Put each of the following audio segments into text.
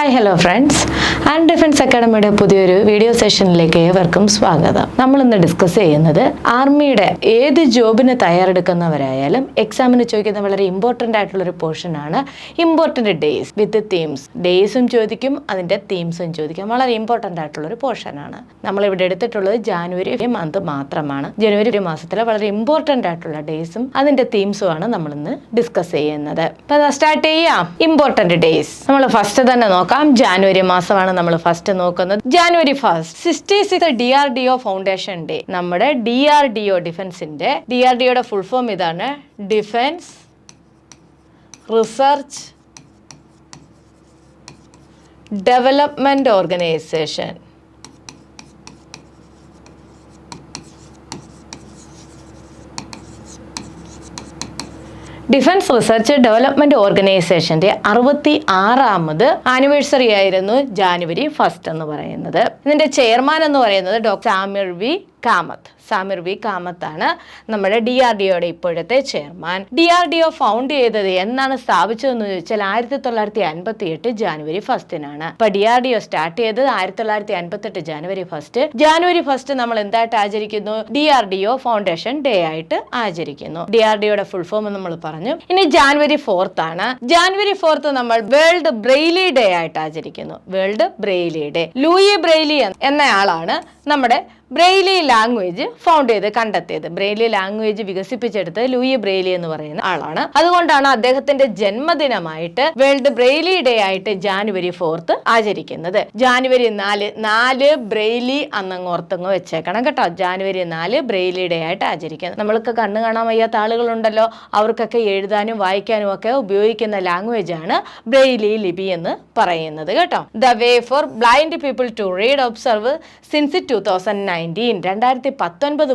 Hi hello friends, and defence അക്കാഡമിയുടെ പുതിയൊരു video സെഷനിലേക്ക് ഏവർക്കും സ്വാഗതം. നമ്മൾ ഇന്ന് ഡിസ്കസ് ചെയ്യുന്നത് ആർമിയുടെ ഏത് ജോബിന് തയ്യാറെടുക്കുന്നവരായാലും എക്സാമിന് ചോദിക്കുന്ന വളരെ ഇമ്പോർട്ടൻ്റ് ആയിട്ടുള്ളൊരു പോർഷനാണ് ഇമ്പോർട്ടൻ്റ് ഡേയ്സ് വിത്ത് തീംസ്. ഡേയ്സും ചോദിക്കും, അതിൻ്റെ തീംസും ചോദിക്കും. വളരെ ഇമ്പോർട്ടൻ്റ് ആയിട്ടുള്ളൊരു പോർഷനാണ്. നമ്മളിവിടെ എടുത്തിട്ടുള്ളത് ജാനുവരി മന്ത് മാത്രമാണ്. ജനുവരി മാസത്തിലെ വളരെ ഇമ്പോർട്ടൻ്റ് ആയിട്ടുള്ള ഡേയ്സും അതിൻ്റെ തീംസുമാണ് നമ്മളിന്ന് ഡിസ്കസ് ചെയ്യുന്നത്. അപ്പോൾ സ്റ്റാർട്ട് ചെയ്യാം. ഇമ്പോർട്ടൻ്റ് ഡേയ്സ് നമ്മൾ ഫസ്റ്റ് തന്നെ നോക്കാം. ജാനുവരി മാസമാണ് നമ്മൾ ഫസ്റ്റ് നോക്കുന്നത്. January 1 66 DRDO foundation day. നമ്മുടെ DRDO ഡിഫൻസിന്റെ DRDOയുടെ ഫുൾ ഫോം ഇതാണ്, defence research development organisation. Defence research development ഓർഗനൈസേഷന്റെ 66ാമത് ആനിവേഴ്സറി ആയിരുന്നു ജാനുവരി 1 എന്ന് പറയുന്നത്. ഇതിന്റെ ചെയർമാൻ എന്ന് പറയുന്നത് ഡോക്ടർ സാമിർ വി കാമത്ത് ആണ് നമ്മുടെ DRDOയുടെ ഇപ്പോഴത്തെ ചെയർമാൻ. DRDO ഫൗണ്ട് ചെയ്തത് എന്നാണ് സ്ഥാപിച്ചതെന്ന് ചോദിച്ചാൽ 1958 ജാനുവരി 1 അപ്പൊ DRDO സ്റ്റാർട്ട് ചെയ്തത് 1958 ജാനുവരി 1. ജാനുവരി 1 നമ്മൾ എന്തായിട്ട് ആചരിക്കുന്നു? DRDO ഫൗണ്ടേഷൻ ഡേ ആയിട്ട് ആചരിക്കുന്നു. DRDOയുടെ ഫുൾ ഫോം നമ്മൾ പറഞ്ഞു. ഇനി ജാനുവരി 4 ആണ്. ജാനുവരി 4 നമ്മൾ വേൾഡ് ബ്രെയിലി ഡേ ആയിട്ട് ആചരിക്കുന്നു. World Braille day. Louis Braille എന്നയാളാണ് നമ്മുടെ ബ്രെയിലി ലാംഗ്വേജ് ഫൗണ്ട് ചെയ്ത് കണ്ടെത്തിയത്. ബ്രെയിലി ലാംഗ്വേജ് വികസിപ്പിച്ചെടുത്തത് ലൂയി ബ്രെയിലി എന്ന് പറയുന്ന ആളാണ്. അതുകൊണ്ടാണ് അദ്ദേഹത്തിന്റെ ജന്മദിനമായിട്ട് വേൾഡ് ബ്രെയിലി ഡേ ആയിട്ട് ജാനുവരി 4 ആചരിക്കുന്നത്. ജാനുവരി 4 ബ്രെയിലി അന്നങ്ങോർത്തങ്ങ് വെച്ചേക്കണം കേട്ടോ. ജാനുവരി 4 ബ്രെയിലി ഡേ ആയിട്ട് ആചരിക്കുന്നത്. നമ്മൾക്ക് കണ്ണു കാണാൻ വയ്യാത്ത ആളുകളുണ്ടല്ലോ, അവർക്കൊക്കെ എഴുതാനും വായിക്കാനും ഒക്കെ ഉപയോഗിക്കുന്ന ലാംഗ്വേജ് ആണ് ബ്രെയിലി ലിപി എന്ന് പറയുന്നത് കേട്ടോ. The way for blind people to read observe since 2019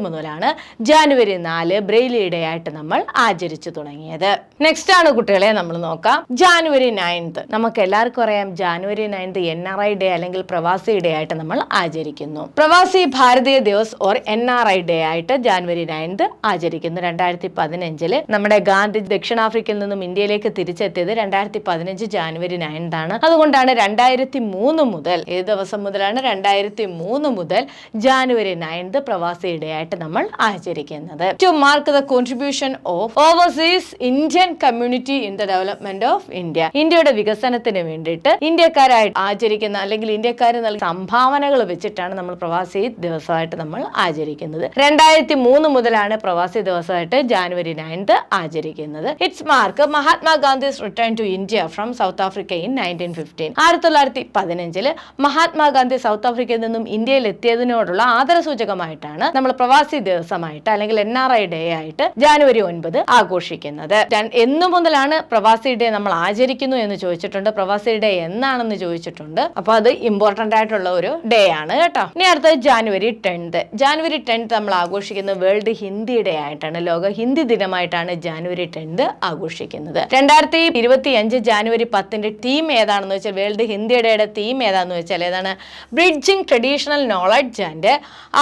മുതലാണ് ജാനുവരി 4 ബ്രെയിലി ഡേ ആയിട്ട് നമ്മൾ ആചരിച്ചു തുടങ്ങിയത്. നെക്സ്റ്റ് ആണ് കുട്ടികളെ നമ്മൾ നോക്കാം. ജാനുവരി 9 നമുക്ക് എല്ലാവർക്കും അറിയാം, ജാനുവരി 9 NRI ഡേ അല്ലെങ്കിൽ പ്രവാസി ഡേ ആയിട്ട് നമ്മൾ ആചരിക്കുന്നു. Pravasi Bharatiya Divas or NRI day ആയിട്ട് ജാനുവരി 9 ആചരിക്കുന്നു. 2015 നമ്മുടെ ഗാന്ധി ദക്ഷിണാഫ്രിക്കയിൽ നിന്നും ഇന്ത്യയിലേക്ക് തിരിച്ചെത്തിയത് 2015 ജാനുവരി 9 ആണ്. അതുകൊണ്ടാണ് 2003 മുതൽ, ഏത് ദിവസം മുതലാണ്? 2003 മുതൽ ജാനുവരി 9 പ്രവാസി ഡേ ആയിട്ട് നമ്മൾ ആചരിക്കുന്നത്. To mark the contribution of overseas Indian community in the development of India. ഇന്ത്യയുടെ വികസനത്തിന് വേണ്ടിയിട്ട് ഇന്ത്യക്കാരായിട്ട് ആചരിക്കുന്ന അല്ലെങ്കിൽ ഇന്ത്യക്കാർ നൽകിയ സംഭാവനകൾ വെച്ചിട്ടാണ് നമ്മൾ പ്രവാസി ദിവസമായിട്ട് നമ്മൾ ആചരിക്കുന്നത്. 2003 മുതലാണ് പ്രവാസി ദിവസമായിട്ട് ജാനുവരി 9 ആചരിക്കുന്നത്. It's mark Mahatma Gandhi's return to India from South Africa in 1915. 1915 Mahatma Gandhi South ആഫ്രിക്കയിൽ നിന്നും ഇന്ത്യയിൽ എത്തിയതിനോടുള്ള ആദരസൂചകമായിട്ടാണ് നമ്മൾ പ്രവാസി ദിവസമായിട്ട് അല്ലെങ്കിൽ NRI ഡേ ആയിട്ട് ജാനുവരി 9 ആഘോഷിക്കുന്നത്. എന്നു മുതലാണ് പ്രവാസി ഡേ നമ്മൾ ആചരിക്കുന്നു എന്ന് ചോദിച്ചിട്ടുണ്ട്. പ്രവാസി ഡേ എന്നാണെന്ന് ചോദിച്ചിട്ടുണ്ട്. അപ്പൊ അത് ഇമ്പോർട്ടന്റ് ആയിട്ടുള്ള ഒരു ഡേ ആണ് കേട്ടോ. ഇനി അടുത്തത് ജാനുവരി 10. ജാനുവരി 10 നമ്മൾ ആഘോഷിക്കുന്നത് വേൾഡ് ഹിന്ദി ഡേ ആയിട്ടാണ്. ലോക ഹിന്ദി ദിനമായിട്ടാണ് ജാനുവരി 10 ആഘോഷിക്കുന്നത്. 2025 ജാനുവരി 10 തീം ഏതാണെന്ന് വെച്ചാൽ, വേൾഡ് ഹിന്ദി ഡേയുടെ തീം ഏതാണെന്ന് വെച്ചാൽ ഏതാണ്? Bridging traditional knowledge and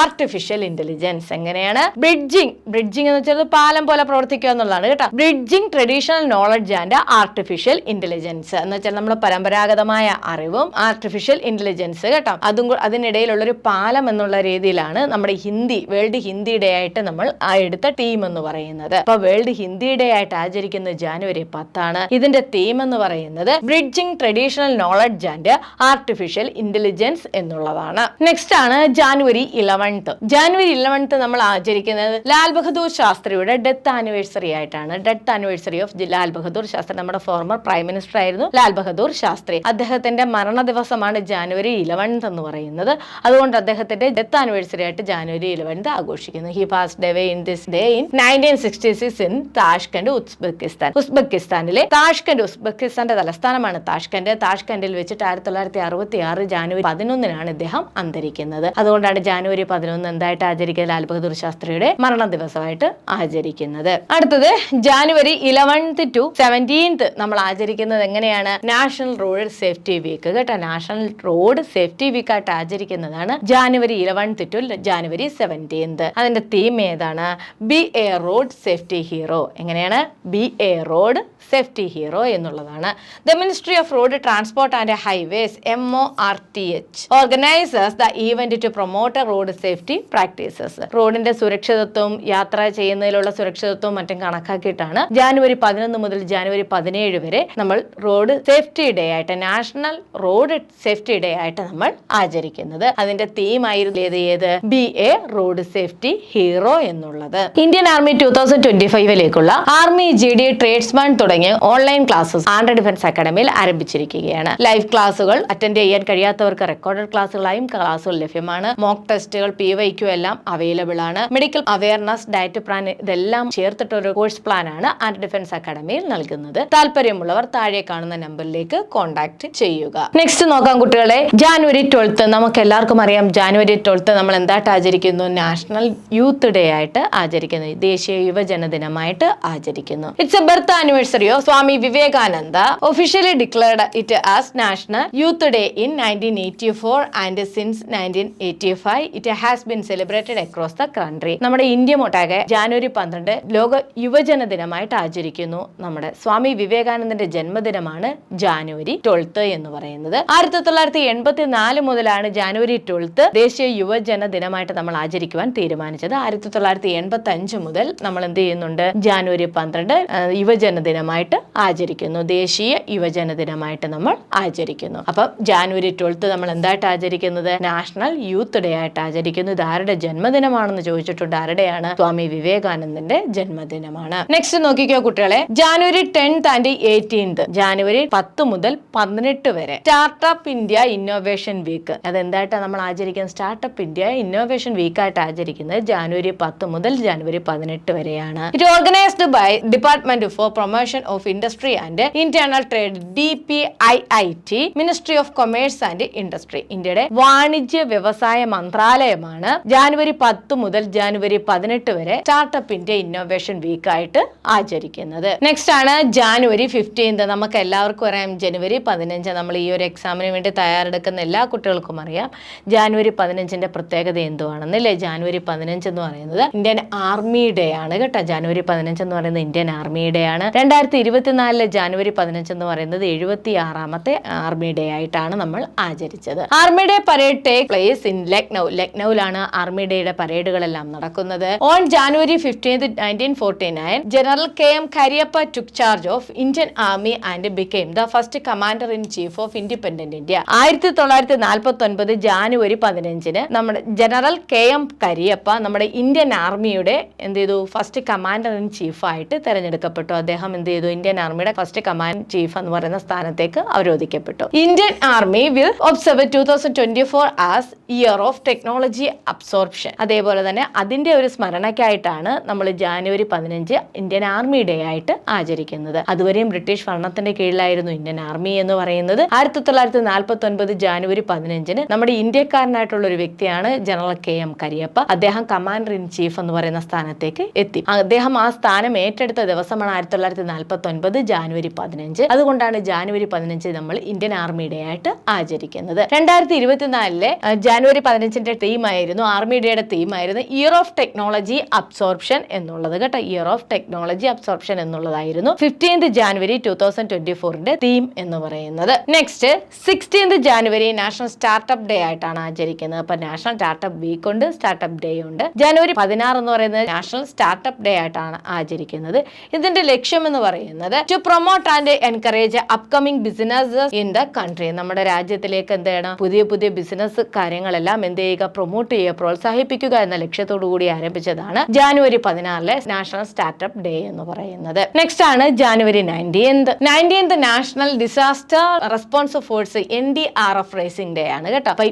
artificial intelligence. എങ്ങനെയാണ് ബ്രിഡ്ജിംഗ് എന്ന് വെച്ചാൽ പാലം പോലെ പ്രവർത്തിക്കുക എന്നുള്ളതാണ് കേട്ടോ. Bridging traditional knowledge and artificial intelligence എന്ന് വെച്ചാൽ നമ്മുടെ പരമ്പരാഗതമായ അറിവും ആർട്ടിഫിഷ്യൽ ഇന്റലിജൻസ് കേട്ടോ, അതിനിടയിലുള്ളൊരു പാലം എന്നുള്ള രീതിയിലാണ് നമ്മുടെ വേൾഡ് ഹിന്ദി ഡേ ആയിട്ട് നമ്മൾ എടുത്ത തീം എന്ന് പറയുന്നത്. അപ്പൊ വേൾഡ് ഹിന്ദി ഡേ ആയിട്ട് ആചരിക്കുന്ന ജാനുവരി 10 ആണ്. ഇതിന്റെ തീം എന്ന് പറയുന്നത് bridging traditional knowledge and artificial intelligence എന്നുള്ളതാണ്. നെക്സ്റ്റ് ആണ് ജാനുവരി 11. ജാനുവരി 11 നമ്മൾ ആചരിക്കുന്നത് ലാൽ ബഹദൂർ ശാസ്ത്രിയുടെ ഡെത്ത് ആനിവേഴ്സറി ആയിട്ടാണ്. Death anniversary of Lal Bahadur Shastri. നമ്മുടെ ഫോർമർ പ്രൈം മിനിസ്റ്റർ ആയിരുന്നു ലാൽ ബഹദൂർ ശാസ്ത്രി. അദ്ദേഹത്തിന്റെ മരണ ദിവസമാണ് ജാനുവരി 11 എന്ന് പറയുന്നത്. അതുകൊണ്ട് അദ്ദേഹത്തിന്റെ ഡെത്ത് ആനിവേഴ്സറി ആയിട്ട് ജാനുവരി 11 ആഘോഷിക്കുന്നു. He passed away in this day in 1966 in Tashkent, Uzbekistan. ഉസ്ബെക്കിസ്ഥാനിലെ താഷ്കന്റ്, ഉസ്ബെക്കിസ്ഥാന്റെ തലസ്ഥാനമാണ് താഷ്കന്റിൽ വെച്ചിട്ട് 1966 ജാനുവരി 11 ഇദ്ദേഹം അന്തരിക്കുന്നത്. അതുകൊണ്ടാണ് ജാനുവരി ജാനുവരി 11 എന്തായിട്ട് ആചരിക്കുക? ലാൽ ബഹദൂർ ശാസ്ത്രിയുടെ മരണ ദിവസമായിട്ട് ആചരിക്കുന്നത്. അടുത്തത് ജാനുവരി 11th to 17th നമ്മൾ ആചരിക്കുന്നത് എങ്ങനെയാണ്? നാഷണൽ റോഡ് സേഫ്റ്റി വീക്ക് കേട്ടോ. നാഷണൽ റോഡ് സേഫ്റ്റി വീക്ക് ആയിട്ട് ആചരിക്കുന്നതാണ് January 11th to January 17th. അതിന്റെ തീം ഏതാണ്? Be a road safety hero. എങ്ങനെയാണ്? Be a road safety hero എന്നുള്ളതാണ്. The ministry of road transport and highways MORTH organisers the event to promote road safety practices. റോഡിന്റെ സുരക്ഷിതത്വം, യാത്ര ചെയ്യുന്നതിലുള്ള സുരക്ഷിതത്വം മറ്റും കണക്കാക്കിയിട്ടാണ് ജാനുവരി 11 മുതൽ ജാനുവരി 17 വരെ നമ്മൾ റോഡ് സേഫ്റ്റി ഡേ ആയിട്ട്, നാഷണൽ റോഡ് സേഫ്റ്റി ഡേ ആയിട്ട് നമ്മൾ ആചരിക്കുന്നത്. അതിന്റെ തീം ആയിരുന്നു ഏത്? Be a road safety hero എന്നുള്ളത്. ഇന്ത്യൻ ആർമി 2025ലേക്കുള്ള ആർമി GD ട്രേഡ്സ്മാൻ തുടങ്ങിയ ഓൺലൈൻ ക്ലാസ്സസ് ആൻഡ്ര ഡിഫൻസ് അക്കാഡമിയിൽ ആരംഭിച്ചിരിക്കുകയാണ്. ലൈവ് ക്ലാസുകൾ അറ്റൻഡ് ചെയ്യാൻ കഴിയാത്തവർക്ക് റെക്കോർഡഡ് ക്ലാസ്സുകളായും ക്ലാസുകൾ ലഭ്യമാണ്. മോക്ക് ടെസ്റ്റുകൾ, PYQ എല്ലാം അവൈലബിൾ ആണ്. മെഡിക്കൽ അവയർനെസ്, ഡയറ്റ് പ്ലാൻ ഇതെല്ലാം ചേർത്തിട്ടൊരു കോഴ്സ് പ്ലാൻ ആണ് ആൻഡ്ര ഡിഫൻസ് അക്കാഡമിയിൽ നൽകുന്നത്. താല്പര്യമുള്ളവർ താഴെ കാണുന്ന നമ്പറിലേക്ക് കോൺടാക്ട് ചെയ്യുക. നെക്സ്റ്റ് നോക്കാം കുട്ടികളെ, ജാനുവരി 12 നമുക്ക് എല്ലാവർക്കും അറിയാം. ജാനുവരി 12 നമ്മൾ എന്തായിട്ട് ആചരിക്കുന്നു? നാഷണൽ യൂത്ത് ഡേ ആയിട്ട് ആചരിക്കുന്നു. ദേശീയ യുവജന ദിനമായിട്ട് ആചരിക്കുന്നു. It's A birth anniversary of Swami Vivekananda. Officially declared it as national youth day in 1984 and since 1985 it has been celebrated across the country. നമ്മുടെ ഇന്ത്യ ഒട്ടാകെ ജാനുവരി 12 ലോക യുവജന ദിനമായിട്ട് ആചരിക്കുന്നു. നമ്മുടെ സ്വാമി വിവേകാനന്ദന്റെ ജന്മദിനമാണ് ജാനുവരി 12 എന്ന് പറയുന്നത്. 1984 മുതലാണ് ജാനുവരി 12 ദേശീയ യുവജന ദിനമായിട്ട് നമ്മൾ ആചരിക്കുവാൻ തീരുമാനിച്ചത്. 1985 മുതൽ നമ്മൾ എന്ത് ചെയ്യുന്നുണ്ട്? ജാനുവരി 12 യുവജന ദിനമായിട്ട് ആചരിക്കുന്നു. ദേശീയ യുവജന ദിനമായിട്ട് നമ്മൾ ആചരിക്കുന്നു. അപ്പം ജാനുവരി 12 നമ്മൾ എന്തായിട്ട് ആചരിക്കുന്നത്? നാഷണൽ യൂത്ത് ഡേ ആയിട്ട് ആചരിക്കുന്നു. ഇത് ആരുടെ ജന്മദിനമാണെന്ന് ചോദിച്ചിട്ടുണ്ട്. ആരുടെയാണ്? സ്വാമി വിവേകാനന്ദന്റെ ജന്മദിനമാണ്. നെക്സ്റ്റ് നോക്കിക്കോ കുട്ടികളെ, January 10th and 18th, January 10 മുതൽ 18 വരെ സ്റ്റാർട്ടപ്പ് ഇന്ത്യ ഇന്നോവേഷൻ വീക്ക്. അതെന്തായിട്ടാണ് നമ്മൾ ആചരിക്കുന്നത്? സ്റ്റാർട്ടപ്പ് ഇന്ത്യ ഇന്നോവേഷൻ വീക്ക് ആയിട്ട് ആചരിക്കുന്നത് ജാനുവരി 10 മുതൽ ജാനുവരി 18 വരെയാണ്. It organised by department for promotion of industry and internal trade DPIIT, ministry of commerce and industry. ഇന്ത്യയുടെ വാണിജ്യ വ്യവസായ മന്ത്രാലയമാണ് ജാനുവരി 10 മുതൽ ജാനുവരി 18 വരെ സ്റ്റാർട്ടപ്പ് ഇന്ത്യ ഇന്നോവേഷൻ വീക്ക് ആയിട്ട് ആചരിക്കുന്നത്. നെക്സ്റ്റ് ആണ് ജാനുവരി 15. നമുക്ക് എല്ലാവർക്കും അറിയാം ജനുവരി 15 നമ്മൾ ഈ ഒരു എക്സാമിന് വേണ്ടി തയ്യാറെടുക്കുന്ന എല്ലാ കുട്ടികൾക്കും അറിയാം ജാനുവരി 15ന്റെ പ്രത്യേകത എന്തുവാണെന്നല്ലേ. ജാനുവരി 15 എന്ന് പറയുന്നത് ഇന്ത്യൻ ആർമി ഡേ ആണ് കേട്ടോ. ജാനുവരി 15 എന്ന് പറയുന്നത് ഇന്ത്യൻ ആർമി ഡേ ആണ്. 2024 ജാനുവരി 15 എന്ന് പറയുന്നത് 76ാമത്തെ ആർമി ഡേ ആയിട്ടാണ് നമ്മൾ ആചരിച്ചത്. Army day parade take place in Lucknow. ലക്നൌവിലാണ് ആർമി ഡേയുടെ പരേഡുകളെല്ലാം നടക്കുന്നത്. On January 15, 1949 general KM Cariappa took charge of Indian Army and became the first commander in chief of independent India. 1949 January 15 നമ്മുടെ ജനറൽ KM കരിയപ്പ നമ്മുടെ ഇന്ത്യൻ ആർമിയുടെ എന്ത് ചെയ്തു? ഫസ്റ്റ് കമാൻഡർ ഇൻ ചീഫ് ആയിട്ട് തെരഞ്ഞെടുക്കപ്പെട്ടു. അദ്ദേഹം എന്ത് ചെയ്തു? ഇന്ത്യൻ ആർമിയുടെ ഫസ്റ്റ് കമാൻഡ് ചീഫ് എന്ന് പറയുന്ന സ്ഥാനത്തേക്ക് അവരോധിക്കപ്പെട്ടു. Indian army will observe 2024 as year of technology absorption. അതേപോലെ തന്നെ അതിന്റെ ഒരു സ്മരണയ്ക്കായിട്ടാണ് നമ്മൾ ജാനുവരി 15 ഇന്ത്യൻ ആർമി ഡേ ആയിട്ട് ആചരിക്കുന്നത്. അതുവരെയും ബ്രിട്ടീഷ് ഭരണത്തിന്റെ കീഴിലായിരുന്നു ഇന്ത്യൻ ആർമി എന്ന് പറയുന്നത്. 1949 ജാനുവരി 15 നമ്മുടെ ഇന്ത്യക്കാരനായിട്ടുള്ള ഒരു വ്യക്തിയാണ് ജനറൽ KM കരിയപ്പ. അദ്ദേഹം കമാൻഡർ ഇൻ ചീഫ് എന്ന് പറയുന്ന സ്ഥാനത്തേക്ക് എത്തി. അദ്ദേഹം ആ സ്ഥാനം ഏറ്റെടുത്ത ദിവസമാണ് 1949 ജാനുവരി 15. അതുകൊണ്ടാണ് ജാനുവരി 15 നമ്മൾ ഇന്ത്യൻ ആർമി ഡേ ആയിട്ട് ആചരിക്കുന്നത്. 2024 ജാനുവരി 15ന്റെ തീമായിരുന്നു, ആർമി ഡേയുടെ തീമായിരുന്നു ഇയർ ഓഫ് ടെക്നോളജി അബ്സോർപ്ഷൻ എന്നുള്ളത് കേട്ടോ. ഇയർ ഓഫ് ടെക്നോളജി അബ്സോർപ്ഷൻ എന്നുള്ളതായിരുന്നു 15th ജാനുവരി 2024ന്റെ തീം എന്ന് പറയുന്നത്. Next 16th January national startup day ആയിട്ടാണ് ആചരിക്കുന്നത്. അപ്പൊ നാഷണൽ സ്റ്റാർട്ടപ്പ് വീക്ക് ഉണ്ട്, സ്റ്റാർട്ടപ്പ് ഡേ ഉണ്ട്. ജനുവരി 16 എന്ന് പറയുന്നത് നാഷണൽ സ്റ്റാർട്ടപ്പ് ഡേ ആയിട്ടാണ് ആചരിക്കുന്നത്. ഇതിന്റെ ലക്ഷ്യം എന്ന് പറയുന്നത് to promote and encourage upcoming businesses in the country. നമ്മുടെ രാജ്യത്തിലേക്ക് എന്താണ് പുതിയ പുതിയ ബിസിനസ് കാര്യങ്ങളെല്ലാം എന്ത് ചെയ്യുക? പ്രൊമോട്ട് ചെയ്യുക, പ്രോത്സാഹിപ്പിക്കുക എന്ന ലക്ഷ്യത്തോടു കൂടി ആരംഭിച്ചതാണ് ജാനുവരി 16 നാഷണൽ സ്റ്റാർട്ടപ്പ് ഡേ എന്ന് പറയുന്നത്. നെക്സ്റ്റ് ആണ് January 19th national disaster response force NDRF rising day ആണ് കേട്ടോ. അപ്പൊ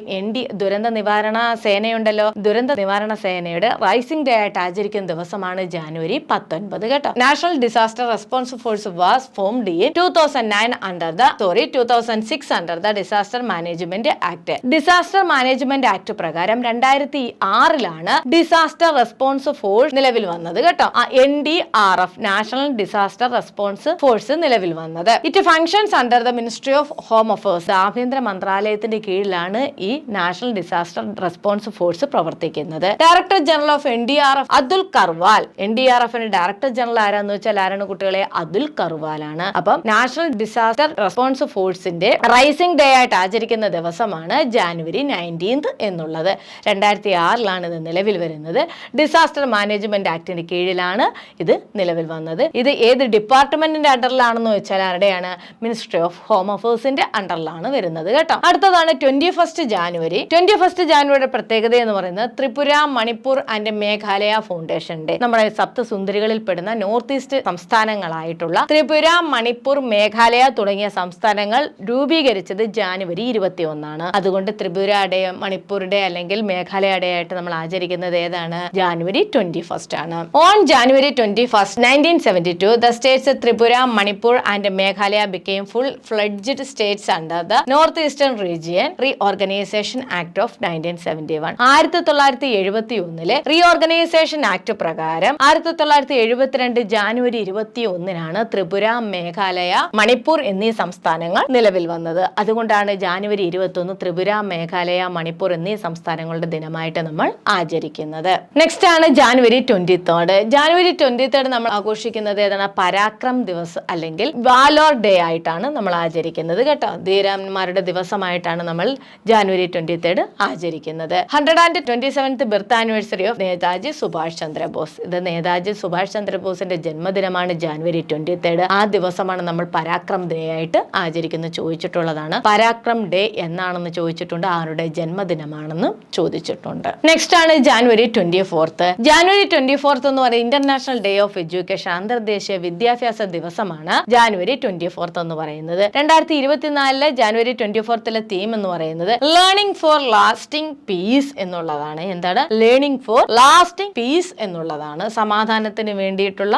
ദുരന്ത നിവാരണ സേനയുണ്ടല്ലോ, ദുരന്ത നിവാരണ സേനയുടെ റൈസിംഗ് ഡേ ആയിട്ട് ആചരിക്കുന്ന ദിവസമാണ് ജാനുവരി 19 കേട്ടോ. National disaster response force was formed in 2006 under the disaster management act. Disaster management act പ്രകാരം പ്രകാരം 2006 ഡിസാസ്റ്റർ റെസ്പോൺസ് ഫോഴ്സ് നിലവിൽ വന്നത് കേട്ടോ. NDRF national disaster response force നിലവിൽ വന്നത്. It functions under the ministry of home affairs. ആഭ്യന്തര മന്ത്രാലയത്തിന്റെ കീഴിലാണ് ഈ നാഷണൽ ഡിസാസ്റ്റർ റെസ്പോൺസ് ഫോഴ്സ് പ്രവർത്തിക്കുന്നത്. Director general of NDRF Atul Karwal. NDRFിന്റെ ഡയറക്ടർ ജനറൽ ആരാന്ന് വെച്ചാൽ ആരാണ് കുട്ടികളെ? അതുൽ കർവാൽ ആണ്. അപ്പം നാഷണൽ ഡിസാസ്റ്റർ റെസ്പോൺസ് ഫോഴ്സിന്റെ റൈസിംഗ് ഡേ ആയിട്ട് ആചരിക്കുന്ന ദിവസമാണ് January 19 എന്നുള്ളത്. 2006 ഇത് നിലവിൽ വരുന്നത്. ഡിസാസ്റ്റർ മാനേജ്മെന്റ് ആക്ടിന്റെ കീഴിലാണ് ഇത് നിലവിൽ വന്നത്. ഇത് ഏത് ഡിപ്പാർട്ട്മെന്റിന്റെ അണ്ടറിലാണെന്ന് വെച്ചാൽ ആരുടെയാണ്? മിനിസ്ട്രി ഓഫ് ഹോം അഫയേഴ്സിന്റെ അണ്ടറിലാണ് വരുന്നത് കേട്ടോ. അടുത്തതാണ് 21 ജാനുവരി. 21 ജാനുവരിയുടെ പ്രത്യേകത എന്ന് പറയുന്നത് Tripura, Manipur and Meghalaya foundation day. നമ്മുടെ സപ്തസുന്ദരികളിൽ പെടുന്ന നോർത്ത് ഈസ്റ്റ് സംസ്ഥാനങ്ങളായിട്ടുള്ള ത്രിപുര, മണിപ്പൂർ, മേഘാലയ തുടങ്ങിയ സംസ്ഥാനങ്ങൾ രൂപീകരിച്ചത് January 21. അതുകൊണ്ട് ത്രിപുര ഡേ, മണിപ്പൂർ ഡേ അല്ലെങ്കിൽ മേഘാലയ ഡേ ആയിട്ട് നമ്മൾ ആചരിക്കുന്നത് ഏതാണ്? January 21 ആണ്. On January 21, 1972, the states Tripura, Manipur and Meghalaya became full-fledged states under the Northeastern Region Reorganization Act of 1971. 1971 reorganisation act പ്രകാരം 1972 ജാനുവരി 21 ത്രിപുര, മേഘാലയ, മണിപ്പൂർ എന്നീ സംസ്ഥാനങ്ങൾ നിലവിൽ വന്നത്. അതുകൊണ്ടാണ് January 21 ത്രിപുര, മേഘാലയ, മണിപ്പൂർ എന്നീ സംസ്ഥാനങ്ങളുടെ ദിനമായിട്ട് നമ്മൾ ആചരിക്കുന്നത്. നെക്സ്റ്റ് ആണ് January 23. January 23 നമ്മൾ ആഘോഷിക്കുന്നത് ഏതാണ്? പരാക്രം ദിവസ് അല്ലെങ്കിൽ വാലോർ ഡേ ആയിട്ടാണ് നമ്മൾ ആചരിക്കുന്നത് കേട്ടോ. ധീരന്മാരുടെ ദിവസമായിട്ടാണ് നമ്മൾ January 23 ആചരിക്കുന്നത്. 127th birth anniversary of Netaji Subhash Chandrabose. ഇത് നേതാജി സുഭാഷ് ചന്ദ്രബോസിന്റെ ജന്മദിനമാണ് January 23. ആ ദിവസമാണ് നമ്മൾ പരാക്രം ഡേ ആയിട്ട് ആചരിക്കുന്നത്. ചോദിച്ചിട്ടുള്ളതാണ്. പരാക്രം ഡേ എന്നാണെന്ന് ചോദിച്ചിട്ടുണ്ട്. ആരുടെ ജന്മദിനമാണെന്ന് ചോദിച്ചിട്ടുണ്ട്. നെക്സ്റ്റ് ആണ് January 24. January 24 എന്ന് പറയുന്നത് ഇന്റർനാഷണൽ ഡേ ഓഫ് എഡ്യൂക്കേഷൻ, അന്തർദേശീയ വിദ്യാഭ്യാസ ദിവസമാണ് January 24 എന്ന് പറയുന്നത്. 2024 January 24 തീം എന്ന് പറയുന്നത് ലേണിംഗ് ഫോർ ലാസ്റ്റിംഗ് പീസ് എന്നുള്ളതാണ്. എന്താണ്? ലേണിംഗ് ഫോർ ലാസ്റ്റിംഗ് പീസ് എന്നുള്ളതാണ്. സമാധാനത്തിന് വേണ്ടിയിട്ടുള്ള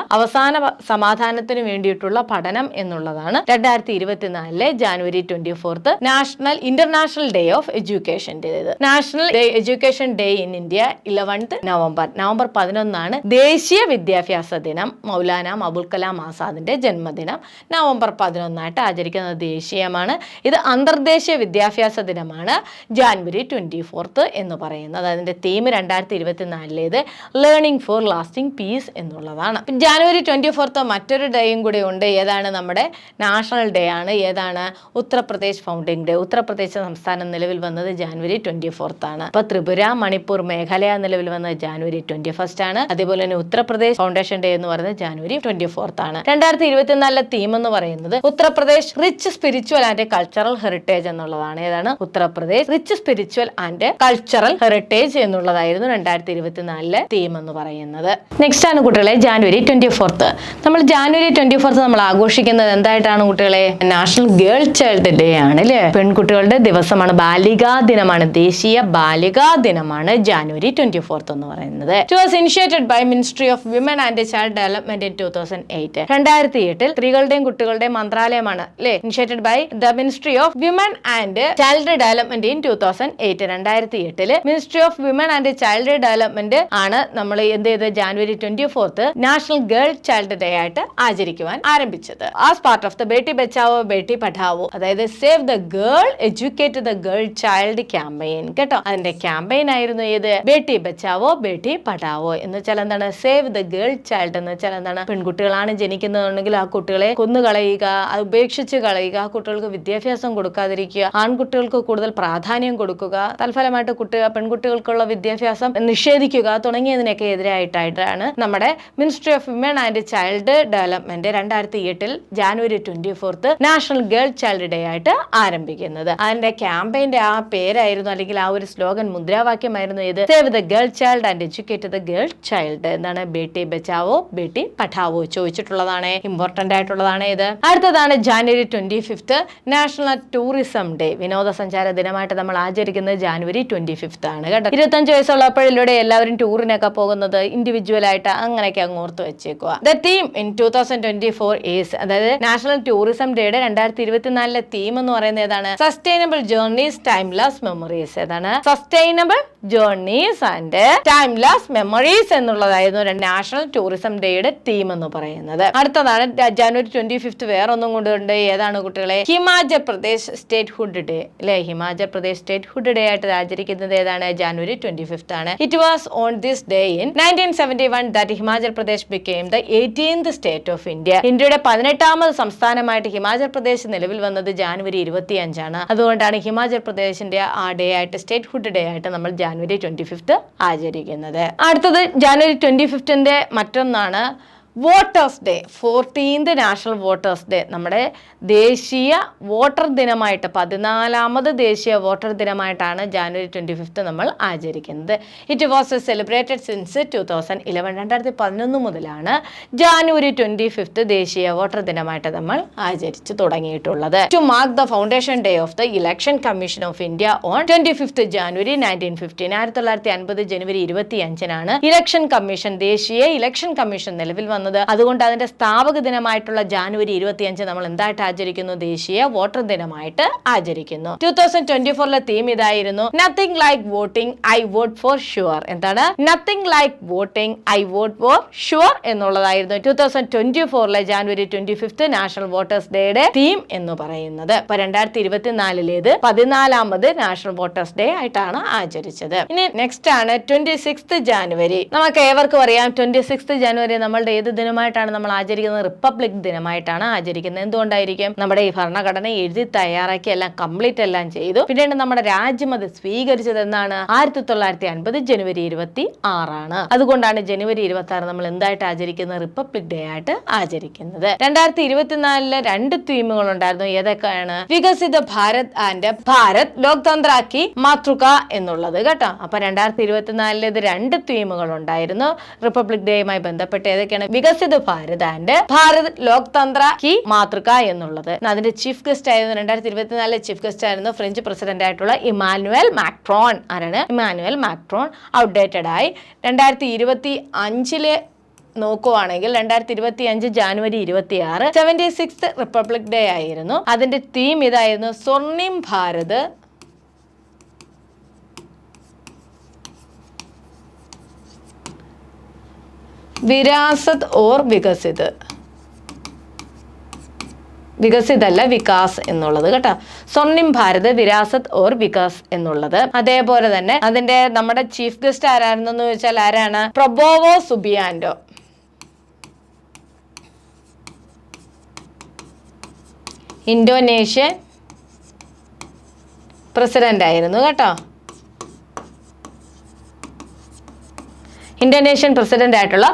സമാധാനത്തിന് വേണ്ടിയിട്ടുള്ള പഠനം എന്നുള്ളതാണ് 2024 January 24 international day of education. National education day in India 11th November. November 11 ദേശീയ വിദ്യാഭ്യാസ ദിനം. മൗലാന അബുൽ കലാം ആസാദിന്റെ ജന്മദിനം നവംബർ 11 ആചരിക്കുന്ന ദേശീയമാണ്. ഇത് അന്തർദേശീയ വിദ്യാഭ്യാസ ദിനമാണ് January 24 എന്ന് പറയുന്നത്. അതിന്റെ theme 2024 learning for lasting peace എന്നുള്ളതാണ്. January 24 മറ്റൊരു ഡേയും കൂടി ഉണ്ട്. ഏതാണ്? നമ്മുടെ നാഷണൽ ഡേ ആണ്. ഏതാണ്? Uttar Pradesh founding day. ഉത്തർപ്രദേശ് സംസ്ഥാനം നിലവിൽ വന്നത് January 24 ആണ്. അപ്പൊ ത്രിപുര, മണിപ്പൂർ, മേഘാലയ നിലവിൽ വന്നത് January 21 ആണ്. അതേപോലെ തന്നെ ഉത്തർപ്രദേശ് ഫൗണ്ടേഷൻ ഡേ എന്ന് പറയുന്നത് January 24 ആണ്. 2024 തീം എന്ന് പറയുന്നത് Uttar Pradesh rich spiritual and cultural heritage എന്നുള്ളതാണ്. ഏതാണ്? Uttar Pradesh rich spiritual and cultural heritage എന്നുള്ളതായിരുന്നു 2024 തീം എന്ന് പറയുന്നത്. നെക്സ്റ്റ് ആണ് കുട്ടികളെ January 24. നമ്മൾ January 24 നമ്മൾ ആഘോഷിക്കുന്നത് എന്തായിട്ടാണ് കുട്ടികളെ? നാഷണൽ ഗേൾ ചൈൽഡ് ഡേ ആണ് അല്ലേ? പെൺകുട്ടികളുടെ ദിവസമാണ്. ബാലികാ ദിനമാണ്. ദേശീയ ബാലികാ ദിനമാണ് January 24 എന്ന് പറയുന്നത്. It was initiated by Ministry of Women and Child Development in 2008. 2008 സ്ത്രീകളുടെയും കുട്ടികളുടെയും മന്ത്രാലയമാണ് അല്ലേ? Initiated by the ministry of women and child development in 2008. 2008 ministry of women and child development ആണ് നമ്മൾ എന്ത് ചെയ്ത് January 24 national girl child day ആയിട്ട് ആചരിക്കുവാൻ ആരംഭിച്ചത്. As part of the Beti Bachao Beti Padhao, അതായത് save the girl educate the girl child campaign കേട്ടോ. അതിന്റെ ക്യാമ്പയിൻ ആയിരുന്നു ഏത്? ബേട്ടി ബച്ചാവോ ബേട്ടി പഠാവോ എന്ന് വെച്ചാൽ എന്താണ്? സേവ് ദ ഗേൾ ചൈൽഡ് എന്ന് വെച്ചാൽ എന്താണ്? പെൺകുട്ടികളാണ് ജനിക്കുന്നതെന്നുണ്ടെങ്കിൽ ആ കുട്ടികളെ കൊന്നുകളയുക, ഉപേക്ഷിച്ച് കളയുക, ആ കുട്ടികൾക്ക് വിദ്യാഭ്യാസം കൊടുക്കാതിരിക്കുക, ആൺകുട്ടികൾക്ക് കൂടുതൽ പ്രാധാന്യം കൊടുക്കുക, തൽഫലമായിട്ട് പെൺകുട്ടികൾക്കുള്ള വിദ്യാഭ്യാസം നിഷേധിക്കുക തുടങ്ങിയതിനൊക്കെ എതിരായിട്ടാണ് നമ്മുടെ ministry of women and child development 2008 January 24 national girl child day ആയിട്ട് ആരംഭിക്കുന്നത്. അതിന്റെ ക്യാമ്പയിന്റെ ആ പേരായിരുന്നു അല്ലെങ്കിൽ ആ ഒരു സ്ലോഗൻ മുദ്രാവാക്യമായിരുന്നു ഇത് save the girl child and educate the girl child. എന്താണ്? ബേട്ടി ബച്ചാവോ ബേട്ടി പഠാവോ ചോദിച്ചിട്ടുള്ളതാണ്. ഇമ്പോർട്ടന്റ് ആയിട്ടുള്ളതാണ് ഇത്. അടുത്തതാണ് January 25 നാഷണൽ ടൂറിസം ഡേ. വിനോദസഞ്ചാര ദിനമായിട്ട് നമ്മൾ ആചരിക്കുന്നത് January 25 ആണ് കേട്ടോ. 25 വയസ്സുള്ളപ്പോഴിലൂടെ എല്ലാവരും ടൂറിനൊക്കെ പോകുന്നത് ഇൻഡിവിജ്വൽ ആയിട്ട് അങ്ങനെയൊക്കെ അങ്ങ് ഓർത്ത് വെച്ചേക്കുക. ദ തീം ഇൻ 2024 ഈസ്, അതായത് നാഷണൽ ടൂറിസം ഡേയുടെ 2024 തീം എന്ന് പറയുന്നത് ഏതാണ്? Sustainable journeys timeless memories. ഏതാണ്? Sustainable journeys and timeless memories എന്നുള്ളതായിരുന്നു നാഷണൽ ടൂറിസം ഡേയുടെ തീം എന്ന് പറയുന്നത്. അടുത്തതാണ് ജനുവരി 25 വേറൊന്നും കൊണ്ടുണ്ട്. ഏതാണ് കുട്ടികളെ? Himachal Pradesh statehood day അല്ലെ? Himachal Pradesh statehood day ആയിട്ട് ആചരിക്കുന്നത് ഏതാണ്? ജനുവരി 25 ആണ്. It was on this day in 1971 that Himachal Pradesh became the 18th state of India. ഇന്ത്യയുടെ 18ാമത് സംസ്ഥാനമായിട്ട് ഹിമാചൽ പ്രദേശ് നിലവിൽ വന്നത് ജനുവരി 25 ആണ്. അതുകൊണ്ടാണ് ഹിമാചൽ പ്രദേശിന്റെ ആ ഡേ ആയിട്ട് സ്റ്റേറ്റ് ഹുഡ് ഡേ ആയിട്ട് നമ്മൾ ജനുവരി 25 ആചരിക്കുന്നത്. അടുത്തത് ജനുവരി 25 മറ്റൊന്നാണ് voters day. 14th national voters day, നമ്മുടെ ദേശീയ വോട്ടർ ദിനമായിട്ട് 14ാമത് ദേശീയ വോട്ടർ ദിനമായിട്ടാണ് ജനുവരി 25 നമ്മൾ ആചരിക്കുന്നത്. It was celebrated since 2011. 2011 മുതലാണ് ജനുവരി 25 ദേശീയ വോട്ടർ ദിനമായിട്ട് നമ്മൾ ആചരിച്ചു തുടങ്ങിയിട്ടുള്ളത്. To mark the foundation day of the election commission of India on 25 January 1915. 1950 ജനുവരി 25 ഇലക്ഷൻ കമ്മീഷൻ, ദേശീയ ഇലക്ഷൻ കമ്മീഷൻ നിലവിൽ വന്നത്. അതുകൊണ്ട് അതിന്റെ സ്ഥാപക ദിനമായിട്ടുള്ള ജനുവരി 25 നമ്മൾ എന്തായിട്ട് ആചരിക്കുന്നു? ദേശീയ വോട്ടർ ദിനമായിട്ട് ആചരിക്കുന്നു. 2024 തീം ഇതായിരുന്നു, nothing like voting I vote for sure. എന്താണ്? Nothing like voting I vote for sure എന്നുള്ളതായിരുന്നു 2024 ജനുവരി 25 നാഷണൽ വോട്ടേഴ്സ് ഡേയുടെ തീം എന്ന് പറയുന്നത്. അപ്പൊ 2024 14ാമത് നാഷണൽ വോട്ടേഴ്സ് ഡേ ആയിട്ടാണ് ആചരിച്ചത്. ഇനി നെക്സ്റ്റ് ആണ് 26 ജനുവരി. നമുക്ക് ഏവർക്കും അറിയാം 26 ജനുവരി നമ്മളുടെ ഏത് ദിനമായിട്ടാണ് നമ്മൾ ആചരിക്കുന്നത്? റിപ്പബ്ലിക് ദിനമായിട്ടാണ് ആചരിക്കുന്നത്. എന്തുകൊണ്ടായിരിക്കും? നമ്മുടെ ഈ ഭരണഘടന എഴുതി തയ്യാറാക്കി എല്ലാം കംപ്ലീറ്റ് എല്ലാം ചെയ്തു. പിന്നീട് നമ്മുടെ രാജ്യം അത് സ്വീകരിച്ചത് എന്നാണ്? 1950 ജനുവരി 26 അതുകൊണ്ടാണ് ജനുവരി 26 നമ്മൾ എന്തായിട്ട് ആചരിക്കുന്നത്? റിപ്പബ്ലിക് ഡേ ആയിട്ട് ആചരിക്കുന്നത്. 2024 2 തീമുകൾ ഉണ്ടായിരുന്നു. ഏതൊക്കെയാണ്? വികസിത ഭാരത് ആൻഡ് ഭാരത് ലോക്തന്ത്ര കി മാതൃക എന്നുള്ളത് കേട്ടോ. അപ്പൊ 2024 ഇത് 2 തീമുകൾ ഉണ്ടായിരുന്നു റിപ്പബ്ലിക് ഡേയുമായി ബന്ധപ്പെട്ട്. ഏതൊക്കെയാണ്? വികസിത ഭാരത് ആൻഡ് ഭാരത് ലോക്തന്ത്ര കി മാതൃക എന്നുള്ളത്. അതിന്റെ ചീഫ് ഗസ്റ്റ് ആയിരുന്നു 2024 ചീഫ് ഗസ്റ്റ് ആയിരുന്നു ഫ്രഞ്ച് പ്രസിഡന്റ് ആയിട്ടുള്ള ഇമാനുവൽ മാക്രോൺ. ആരാണ്? Emmanuel Macron. ഔട്ട്ഡേറ്റഡ് ആയി 2025 നോക്കുവാണെങ്കിൽ 2025 ജനുവരി 26 76th റിപ്പബ്ലിക് ഡേ ആയിരുന്നു. അതിന്റെ തീം ഇതായിരുന്നു, സ്വർണിം ഭാരത് വിരാസത് ഓർ വികസിത്. വികസിത് അല്ല, വികാസ് എന്നുള്ളത് കേട്ടോ. സ്വർണിം ഭാരത് വിരാസത് ഓർ വികാസ് എന്നുള്ളത്. അതേപോലെ തന്നെ അതിന്റെ നമ്മുടെ ചീഫ് ഗസ്റ്റ് ആരാണെന്ന് ചോദിച്ചാൽ ആരാണ്? പ്രബോവോ സുബിയാൻഡോ. ഇന്തോനേഷ്യൻ പ്രസിഡന്റ് ആയിരുന്നു കേട്ടോ. ഇന്തോനേഷ്യൻ പ്രസിഡന്റ് ആയിട്ടുള്ള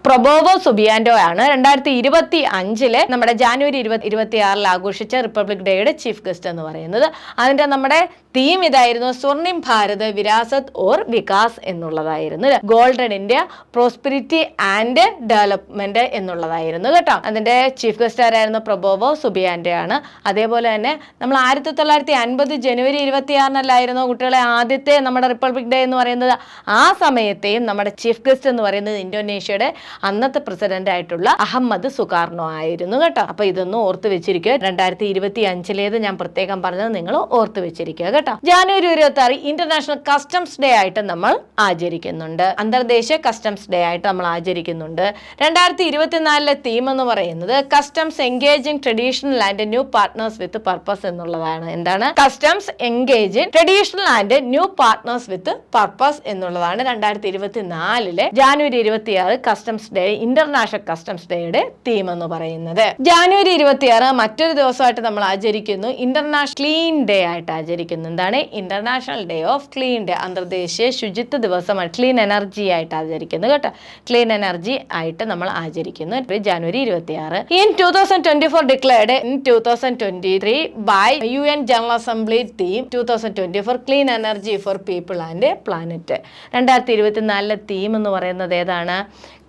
പ്രബോവോ സുബിയാൻഡോ ആണ് 2025 നമ്മുടെ ജനുവരി 26 ആഘോഷിച്ച റിപ്പബ്ലിക് ഡേയുടെ ചീഫ് ഗസ്റ്റ് എന്ന് പറയുന്നത്. അതിന്റെ നമ്മുടെ തീം ഇതായിരുന്നു, സ്വർണിം ഭാരത് വിരാസത് ഓർ വികാസ് എന്നുള്ളതായിരുന്നു. Golden India prosperity and development എന്നുള്ളതായിരുന്നു കേട്ടോ. അതിന്റെ ചീഫ് ഗസ്റ്റ് ആരായിരുന്നു? പ്രബോവോ സുബിയാൻഡോ ആണ്. അതേപോലെ തന്നെ നമ്മൾ 1950 ജനുവരി 26 കുട്ടികളെ ആദ്യത്തെ നമ്മുടെ റിപ്പബ്ലിക് ഡേ എന്ന് പറയുന്നത്. ആ സമയത്തെയും നമ്മുടെ ചീഫ് ഗസ്റ്റ് എന്ന് പറയുന്നത് ഇന്തോനേഷ്യയുടെ അന്നത്തെ പ്രസിഡന്റ് ആയിട്ടുള്ള അഹമ്മദ് സുകാർണോ ആയിരുന്നു കേട്ടോ. അപ്പൊ ഇതൊന്നും ഓർത്ത് വെച്ചിരിക്കുക. 2025 ഞാൻ പ്രത്യേകം പറഞ്ഞത് നിങ്ങൾ ഓർത്ത് വെച്ചിരിക്കുക കേട്ടോ. ജനുവരി 26 ഇന്റർനാഷണൽ കസ്റ്റംസ് ഡേ ആയിട്ട് നമ്മൾ ആചരിക്കുന്നുണ്ട്. അന്തർദേശീയ കസ്റ്റംസ് ഡേ ആയിട്ട് നമ്മൾ ആചരിക്കുന്നുണ്ട്. 2024 തീം എന്ന് പറയുന്നത് customs engaging traditional and new partners with purpose എന്നുള്ളതാണ്. എന്താണ്? Customs engaging traditional and new partners with purpose എന്നുള്ളതാണ് 2024 ജനുവരി 26 കസ്റ്റംസ് ഡേ, ഇന്റർനാഷണൽ കസ്റ്റംസ് ഡേയുടെ തീം എന്ന് പറയുന്നത്. ജനുവരി 26 മറ്റൊരു ദിവസമായിട്ട് നമ്മൾ ആചരിക്കുന്നു, ഇന്റർനാഷണൽ ക്ലീൻ ഡേ ആയിട്ട് ആചരിക്കുന്നു. എന്താണ്? International day of clean day, അന്തർദേശീയ ശുചിത്വ ദിവസമാണ്. ക്ലീൻ എനർജി ആയിട്ട് ആചരിക്കുന്നു കേട്ടോ. ക്ലീൻ എനർജി ആയിട്ട് നമ്മൾ ആചരിക്കുന്നു ജനുവരി 26. In 2024 declared in 2023 by UN general assembly theme 2024 clean energy for people and planet. 2024 theme എന്ന് പറയുന്നത് ഏതാണ്?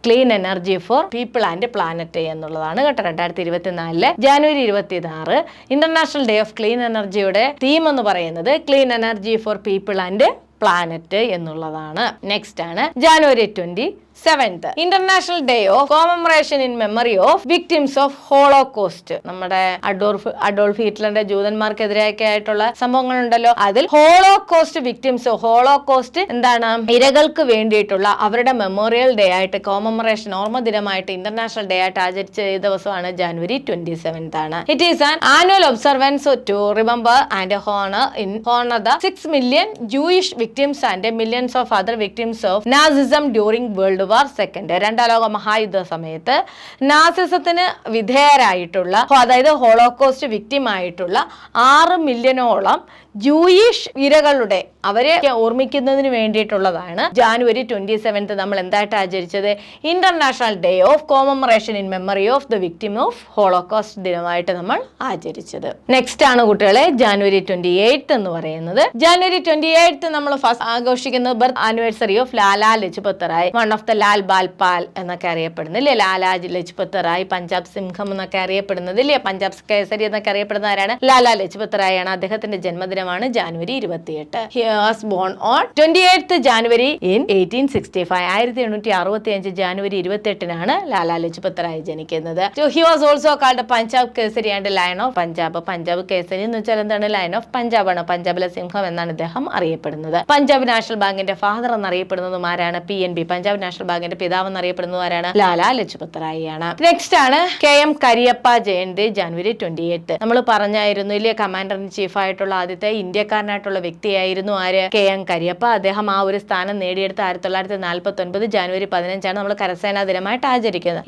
Clean energy for people and planet എന്നുള്ളതാണ് കേട്ടോ. 2024 ജനുവരി 26 ഇന്റർനാഷണൽ ഡേ ഓഫ് ക്ലീൻ എനർജിയുടെ തീം എന്ന് പറയുന്നത് clean energy for people and planet എന്നുള്ളതാണ്. നെക്സ്റ്റ് ആണ് ജനുവരി 20 7th international day of commemoration in memory of victims of holocaust. നമ്മുടെ അഡോൾഫ് ഹിറ്റ്ലറിന്റെ ജൂതന്മാർക്കെതിരെയൊക്കെ ആയിട്ടുള്ള സംഭവങ്ങളുണ്ടല്ലോ, അതിൽ ഹോളോകോസ്റ്റ് വിക്ടിംസ്, ഹോളോകോസ്റ്റ് എന്താണ്, ഇരകൾക്ക് വേണ്ടിയിട്ടുള്ള അവരുടെ മെമ്മോറിയൽ ഡേ ആയിട്ട്, കോമമറേഷൻ ഓർമ്മ ദിനമായിട്ട്, ഇന്റർനാഷണൽ ഡേ ആയിട്ട് ആചരിച്ച ദിവസമാണ് ജാനുവരി 27th ആണ്. It is an annual observance to remember and honor the 6 million Jewish victims and millions of other victims of Nazism during World War II. രണ്ടാം ലോക മഹായുദ്ധ സമയത്ത് നാസിസത്തിന് വിധേയരായിട്ടുള്ള, അതായത് ഹോളോകോസ്റ്റ് വിക്ടിം ആയിട്ടുള്ള 6 മില്യണോളം ജൂയിഷ് ഇരകളുടെ അവരെ ഓർമ്മിക്കുന്നതിന് വേണ്ടിയിട്ടുള്ളതാണ് ജാനുവരി 27th നമ്മൾ എന്തായിട്ട് ആചരിച്ചത്, international day of commemoration in memory of the victim of holocaust ദിനമായിട്ട് നമ്മൾ ആചരിച്ചത്. നെക്സ്റ്റ് ആണ് കുട്ടികളെ ജാനുവരി 28th എന്ന് പറയുന്നത്. ജാനുവരി 28th നമ്മൾ ഫസ്റ്റ് ആഘോഷിക്കുന്നത് birth anniversary of Lala Lajpat Rai, one of the Lal Bal Pal എന്നൊക്കെ അറിയപ്പെടുന്നത് ഇല്ലേ, ലാലാ ലജ്പത് റായ്, പഞ്ചാബ് സിംഹം എന്നൊക്കെ അറിയപ്പെടുന്നത് ഇല്ലേ, പഞ്ചാബ് കേസരി എന്നൊക്കെ അറിയപ്പെടുന്ന ആരാണ്, ലാലാ ലജ്പത് റായ് ആണ്. അദ്ദേഹത്തിന്റെ ജന്മദിനമാണ് January 28. He was born on 28th January in 1865. 1865 January 28-നാണ് ലാലാ ലജ്പത് റായ് ജനിക്കുന്നത്. So he was also called Punjab Kesari and lion of Punjab. Punjab Kesari എന്ന് വെച്ചാൽ എന്താണ്, ലയൺ ഓഫ് പഞ്ചാബ് ആണ്, പഞ്ചാബിലെ സിംഹം എന്നാണ് ഇദ്ദേഹം അറിയപ്പെടുന്നത്. പഞ്ചാബ് നാഷണൽ ബാങ്കിന്റെ ഫാദർ എന്നറിയപ്പെടുന്നതും ആരാണ്, PNB. പഞ്ചാബ് നാഷണൽ ബാങ്കിന്റെ പിതാവ് എന്നറിയപ്പെടുന്നതും ആരാണ്, ലാലാ ലജ്പത് റായ് ആണ്. നെക്സ്റ്റ് ആണ് KM കരിയപ്പ ജയന്തി, ജാനുവരി 28. നമ്മൾ പറഞ്ഞായിരുന്നു ഇല്ലേ, കമാൻഡർ ഇൻ ചീഫ് ആയിട്ടുള്ള ആദ്യത്തെ ഇന്ത്യക്കാരനായിട്ടുള്ള വ്യക്തിയായിരുന്നു ആര്, KM കരിയപ്പ. അദ്ദേഹം ആ ഒരു സ്ഥാനം നേടിയെടുത്ത 1949 ജാനുവരി 15 നമ്മൾ കരസേനാ ദിനമായിട്ട് ആചരിക്കുന്നത്.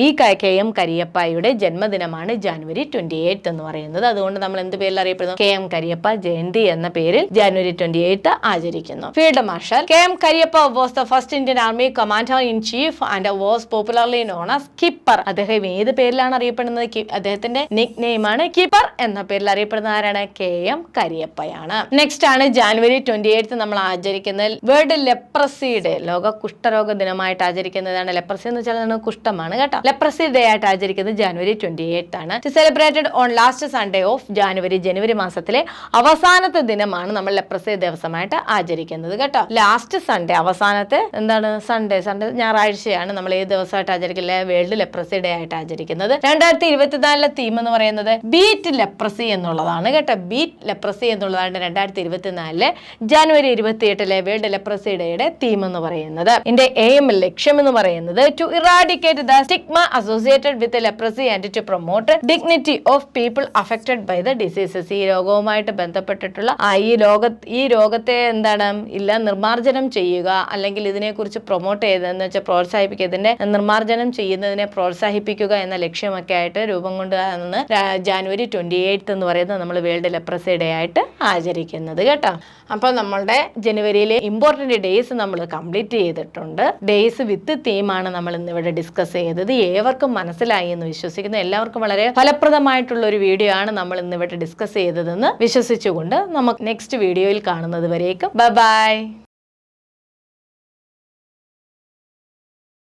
ഈ KM കരിയപ്പയുടെ ജന്മദിനമാണ് ജാനുവരി 28 എന്ന് പറയുന്നത്. അതുകൊണ്ട് നമ്മൾ എന്ത് പേരിൽ അറിയപ്പെടുന്നു, KM കരിയപ്പ ജയന്തി എന്ന പേരിൽ ജാനുവരി 28 ആചരിക്കുന്നു. Field marshal KM Cariappa was the first Indian army commander in chief and was popularly known as Kipper. അദ്ദേഹം ഏത് പേരിലാണ് അറിയപ്പെടുന്നത്, അദ്ദേഹത്തിന്റെ നിക് നെയിം ആണ് കിപ്പർ എന്ന പേരിൽ അറിയപ്പെടുന്ന ആരാണ്, KM കരിയപ്പയാണ്. നെക്സ്റ്റ് ആണ് ജാനുവരി 28 നമ്മൾ ആചരിക്കുന്നത് വേൾഡ് ലെപ്രസി ഡേ, ലോക കുഷ്ഠരോഗ ദിനമായിട്ട് ആചരിക്കുന്നതാണ്. ലെപ്രസി എന്ന് വെച്ചാൽ കുഷ്ഠമാണ് കേട്ടോ. ലെപ്രസി ഡേ ആയിട്ട് ആചരിക്കുന്നത് ജാനുവരി 28 ആണ്. Celebrated on last Sunday off ജനുവരി മാസത്തിലെ അവസാനത്തെ ദിനമാണ് നമ്മൾ ലെപ്രസി ദിവസമായിട്ട് ആചരിക്കുന്നത് കേട്ടോ. ലാസ്റ്റ് സൺഡേ, അവസാനത്തെ എന്താണ്, സൺഡേ ഞായറാഴ്ചയാണ് നമ്മൾ ഏത് ദിവസമായിട്ട് ആചരിക്കുന്നത്, വേൾഡ് ലെപ്രസി ഡേ ആയിട്ട് ആചരിക്കുന്നത്. 2024 തീം എന്ന് പറയുന്നത് ബീറ്റ് ലെപ്രസി എന്നുള്ളതാണ് കേട്ടോ. ബീറ്റ് ലെപ്രസി എന്നുള്ളതാണ് 2024 ജാനുവരി 28 വേൾഡ് ലെപ്രസി ഡേയുടെ തീം എന്ന് പറയുന്നത്. ഇതിന്റെ എയിം, ലക്ഷ്യം എന്ന് പറയുന്നത് to eradicate the stigma associated with leprosy and to promote dignity of people affected by the diseases. ഈ രോഗവുമായിട്ട് ബന്ധപ്പെട്ടിട്ടുള്ള ഈ രോഗത്തെ എന്താണ് നിർമ്മാർജ്ജനം ചെയ്യുക, അല്ലെങ്കിൽ ഇതിനെക്കുറിച്ച് പ്രൊമോട്ട് ചെയ്തതെന്ന് വെച്ചാൽ പ്രോത്സാഹിപ്പിക്കുക, ഇതിന്റെ നിർമ്മാർജ്ജനം ചെയ്യുന്നതിനെ പ്രോത്സാഹിപ്പിക്കുക എന്ന ലക്ഷ്യമൊക്കെ ആയിട്ട് രൂപം കൊണ്ടുവന്ന് ജാനുവരി 28 എന്ന് പറയുന്നത് നമ്മൾ വേൾഡ് ലെപ്രസി ഡേ ആയിട്ട് ആചരിക്കുന്നത് കേട്ടോ. അപ്പോൾ നമ്മളുടെ ജനുവരിയിലെ ഇമ്പോർട്ടന്റ് ഡേയ്സ് നമ്മൾ കംപ്ലീറ്റ് ചെയ്തിട്ടുണ്ട്. ഡേയ്സ് വിത്ത് തീമാണ് നമ്മൾ ഇന്ന് ഇവിടെ ഡിസ്കസ് ചെയ്തത്. ഏവർക്കും മനസ്സിലായി എന്ന് വിശ്വസിക്കുന്നു. എല്ലാവർക്കും വളരെ ഫലപ്രദമായിട്ടുള്ള ഒരു വീഡിയോ ആണ് നമ്മൾ ഇന്ന് ഇവിടെ ഡിസ്കസ് ചെയ്തതെന്ന് വിശ്വസിച്ചുകൊണ്ട് നമുക്ക് നെക്സ്റ്റ് വീഡിയോയിൽ കാണുന്നത് വരേക്കും ബൈ ബൈ.